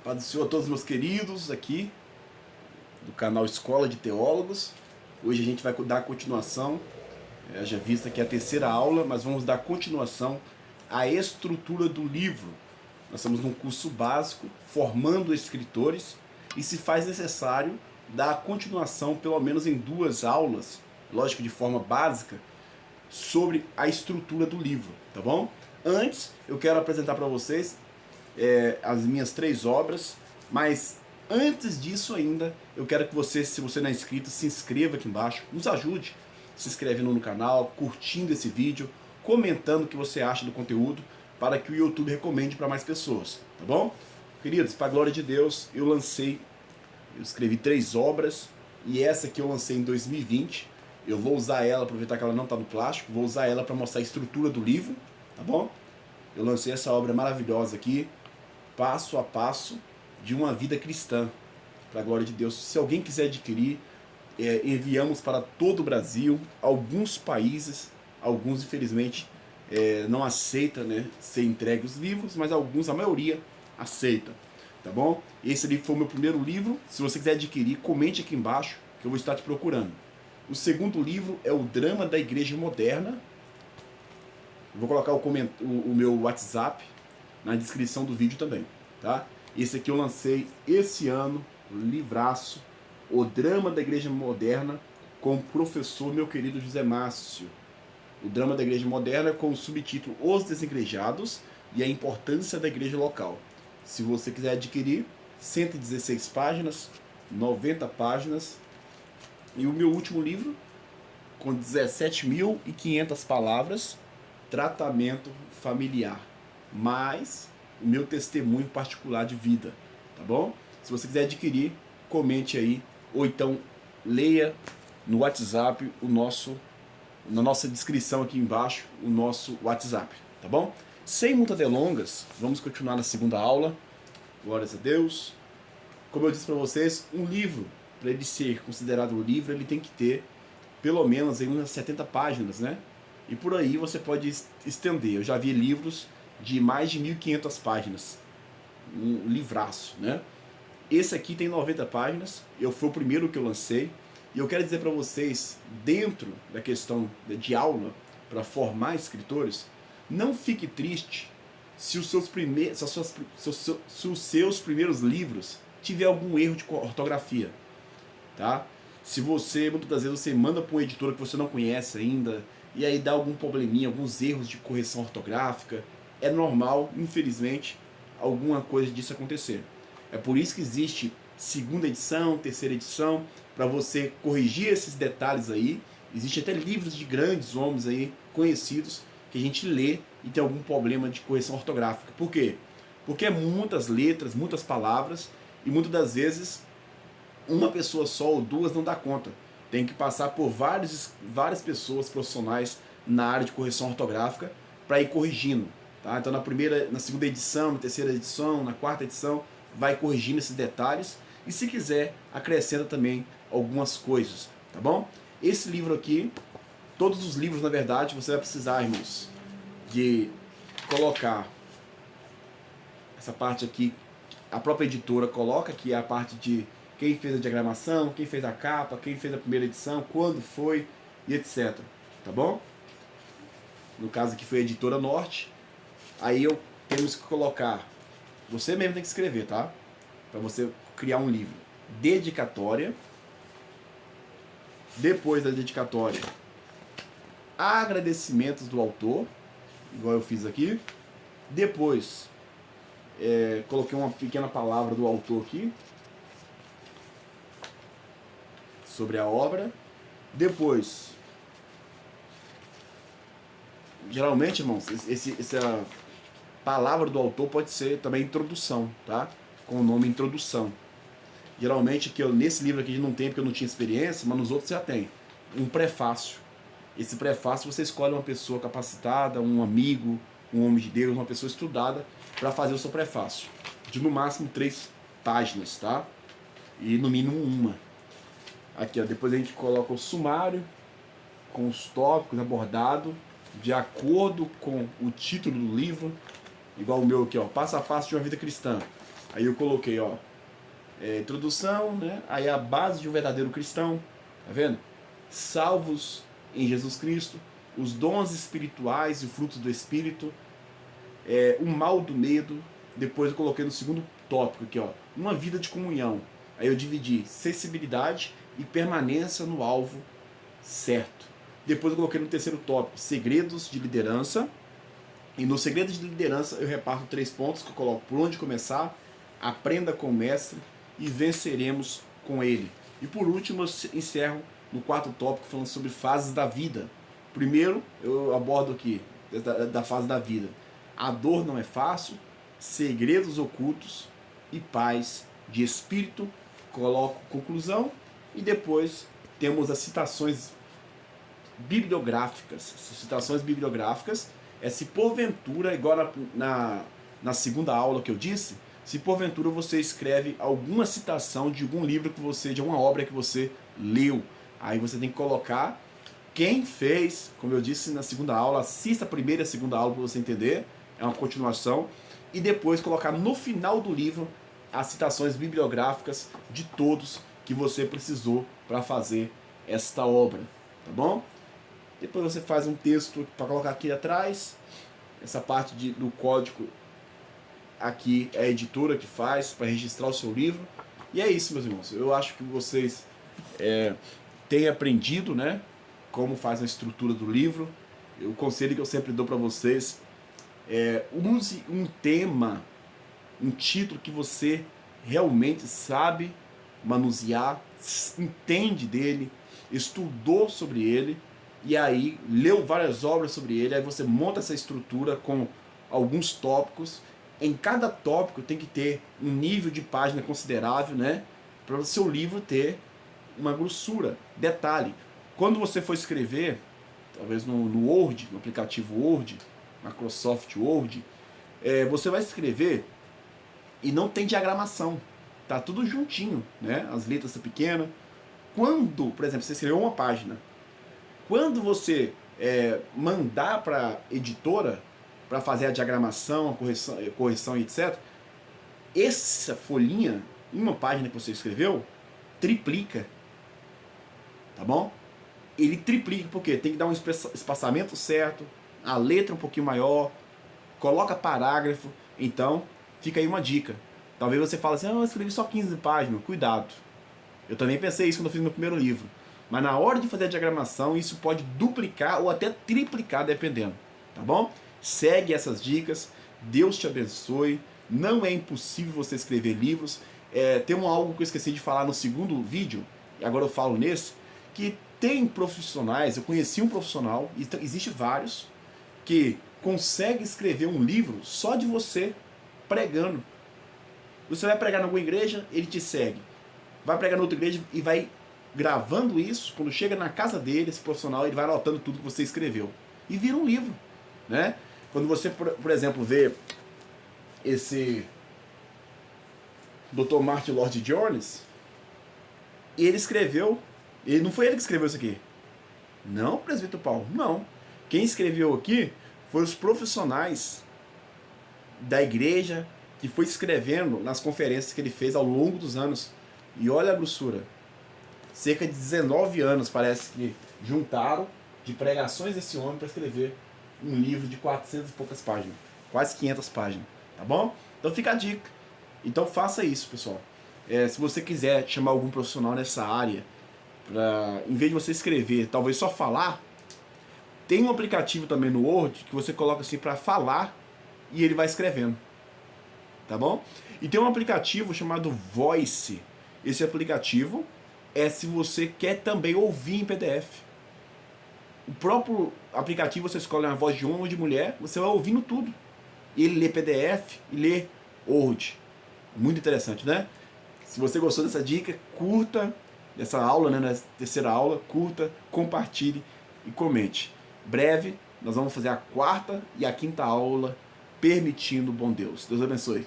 Paz do Senhor a todos meus queridos aqui do canal Escola de Teólogos. Hoje a gente vai dar continuação, já vista que é a terceira aula, mas vamos dar continuação à estrutura do livro. Nós estamos num curso básico, formando escritores, e se faz necessário dar continuação, pelo menos em 2 aulas, lógico de forma básica, sobre a estrutura do livro, tá bom? Antes, eu quero apresentar para vocês as minhas 3 obras, mas antes disso ainda, eu quero que você, se você não é inscrito, se inscreva aqui embaixo, nos ajude, se inscrevendo no canal, curtindo esse vídeo, comentando o que você acha do conteúdo, para que o YouTube recomende para mais pessoas, tá bom? Queridos, para a glória de Deus, eu escrevi 3 obras, e essa aqui eu lancei em 2020, eu vou usar ela, aproveitar que ela não está no plástico, vou usar ela para mostrar a estrutura do livro, tá bom? Eu lancei essa obra maravilhosa aqui, passo a passo de uma vida cristã, para a glória de Deus. Se alguém quiser adquirir, enviamos para todo o Brasil, alguns países, alguns infelizmente não aceitam, né, ser entregue os livros, mas alguns, a maioria, aceita, tá bom? Esse livro foi o meu primeiro livro. Se você quiser adquirir, comente aqui embaixo que eu vou estar te procurando. O segundo livro é o Drama da Igreja Moderna. Eu vou colocar o meu WhatsApp na descrição do vídeo também, tá? Esse aqui eu lancei esse ano, livraço, o Drama da Igreja Moderna, com o professor meu querido José Márcio. O Drama da Igreja Moderna com o subtítulo Os Desigrejados e a Importância da Igreja Local. Se você quiser adquirir, 116 páginas, 90 páginas. E o meu último livro, com 17.500 palavras, Tratamento Familiar, mais o meu testemunho particular de vida, tá bom? Se você quiser adquirir, comente aí, ou então leia no WhatsApp na nossa descrição aqui embaixo, o nosso WhatsApp, tá bom? Sem muitas delongas, vamos continuar na segunda aula. Glórias a Deus. Como eu disse para vocês, um livro, para ele ser considerado um livro, ele tem que ter pelo menos aí umas 70 páginas, né? E por aí você pode estender. Eu já vi livros de mais de 1.500 páginas, um livraço, né? Esse aqui tem 90 páginas, foi o primeiro que eu lancei, e eu quero dizer para vocês, dentro da questão de aula, para formar escritores, não fique triste se os seus primeiros livros tiver algum erro de ortografia, tá? Se você, muitas das vezes, você manda para uma editora que você não conhece ainda, e aí dá algum probleminha, alguns erros de correção ortográfica, é normal, infelizmente, alguma coisa disso acontecer. É por isso que existe segunda edição, terceira edição, para você corrigir esses detalhes aí. Existe até livros de grandes homens aí, conhecidos, que a gente lê e tem algum problema de correção ortográfica. Por quê? Porque é muitas letras, muitas palavras, e muitas das vezes uma pessoa só ou 2 não dá conta. Tem que passar por várias pessoas profissionais na área de correção ortográfica para ir corrigindo, tá? Então na segunda edição, na terceira edição, na quarta edição, vai corrigindo esses detalhes, e se quiser, acrescenta também algumas coisas, tá bom? Esse livro aqui, todos os livros na verdade, você vai precisar, irmãos, de colocar essa parte aqui, a própria editora coloca, que é a parte de quem fez a diagramação, quem fez a capa, quem fez a primeira edição, quando foi, e etc. Tá bom? No caso aqui foi a Editora Norte. Aí temos que colocar, você mesmo tem que escrever, tá? Para você criar um livro. Dedicatória. Depois da dedicatória, agradecimentos do autor, igual eu fiz aqui. Depois, coloquei uma pequena palavra do autor aqui, sobre a obra. Depois, geralmente, irmãos, essa palavra do autor pode ser também introdução, tá? Com o nome introdução. Geralmente, nesse livro aqui não tem, porque eu não tinha experiência, mas nos outros já tem. Um prefácio. Esse prefácio você escolhe uma pessoa capacitada, um amigo, um homem de Deus, uma pessoa estudada, para fazer o seu prefácio. De no máximo 3 páginas, tá? E no mínimo 1. Aqui, ó, depois a gente coloca o sumário, com os tópicos abordados, de acordo com o título do livro, igual o meu aqui, ó, Passo a Passo de uma Vida Cristã. Aí eu coloquei, ó, introdução, né? Aí a base de um verdadeiro cristão, tá vendo? Salvos em Jesus Cristo, os dons espirituais e frutos do Espírito, o mal do medo. Depois eu coloquei no segundo tópico aqui, ó, uma vida de comunhão. Aí eu dividi sensibilidade e permanência no alvo certo. Depois eu coloquei no terceiro tópico, segredos de liderança. E no segredos de liderança eu reparto 3 pontos que eu coloco: por onde começar, aprenda com o mestre e venceremos com ele. E por último eu encerro no 4º tópico falando sobre fases da vida. Primeiro eu abordo aqui da fase da vida: a dor não é fácil, segredos ocultos e paz de espírito. Coloco conclusão e depois temos as citações bibliográficas. Essas citações bibliográficas se porventura, igual na segunda aula que eu disse, se porventura você escreve alguma citação de algum livro que você, de alguma obra que você leu, aí você tem que colocar quem fez, como eu disse na segunda aula. Assista a primeira e a segunda aula para você entender, é uma continuação, e depois colocar no final do livro as citações bibliográficas de todos que você precisou para fazer esta obra, tá bom? Depois você faz um texto para colocar aqui atrás. Essa parte do código aqui é a editora que faz para registrar o seu livro. E é isso, meus irmãos. Eu acho que vocês têm aprendido, né, como faz a estrutura do livro. O conselho que eu sempre dou para vocês use um tema, um título que você realmente sabe manusear, entende dele, estudou sobre ele, e aí leu várias obras sobre ele. Aí você monta essa estrutura com alguns tópicos. Em cada tópico tem que ter um nível de página considerável, né, para o seu livro ter uma grossura. Detalhe: quando você for escrever, talvez no Word, no aplicativo Word, Microsoft Word, você vai escrever e não tem diagramação, tá tudo juntinho, né? As letras são pequenas. Quando, por exemplo, você escreveu uma página, quando você mandar para editora para fazer a diagramação, a correção e etc., essa folhinha, uma página que você escreveu, triplica, tá bom? Ele triplica porque tem que dar um espaçamento certo, a letra um pouquinho maior, coloca parágrafo. Então fica aí uma dica. Talvez você fale assim: eu escrevi só 15 páginas. Cuidado. Eu também pensei isso quando eu fiz meu primeiro livro. Mas na hora de fazer a diagramação, isso pode duplicar ou até triplicar, dependendo. Tá bom? Segue essas dicas. Deus te abençoe. Não é impossível você escrever livros. Tem algo que eu esqueci de falar no segundo vídeo, e agora eu falo nesse, que tem profissionais. Eu conheci um profissional, e existe vários, que consegue escrever um livro só de você pregando. Você vai pregar em alguma igreja, ele te segue. Vai pregar em outra igreja e vai gravando isso. Quando chega na casa dele, esse profissional, ele vai anotando tudo que você escreveu. E vira um livro, né? Quando você, por exemplo, vê esse Dr. Martin Lloyd Jones, ele escreveu, não foi ele que escreveu isso aqui. Não, presbítero Paulo, não. Quem escreveu aqui foram os profissionais da igreja, que foi escrevendo nas conferências que ele fez ao longo dos anos. E olha a grossura. Cerca de 19 anos, parece que juntaram de pregações desse homem para escrever um livro de 400 e poucas páginas. Quase 500 páginas. Tá bom? Então fica a dica. Então faça isso, pessoal. Se você quiser chamar algum profissional nessa área, em vez de você escrever, talvez só falar, tem um aplicativo também no Word que você coloca assim para falar e ele vai escrevendo. Tá bom? E tem um aplicativo chamado Voice. Esse aplicativo se você quer também ouvir em PDF. O próprio aplicativo, você escolhe uma voz de homem ou de mulher, você vai ouvindo tudo. Ele lê PDF e lê Word. Muito interessante, né? Se você gostou dessa dica, curta essa aula, né, na terceira aula, curta, compartilhe e comente. Breve, nós vamos fazer a 4ª e a 5ª aula, permitindo o bom Deus. Deus abençoe.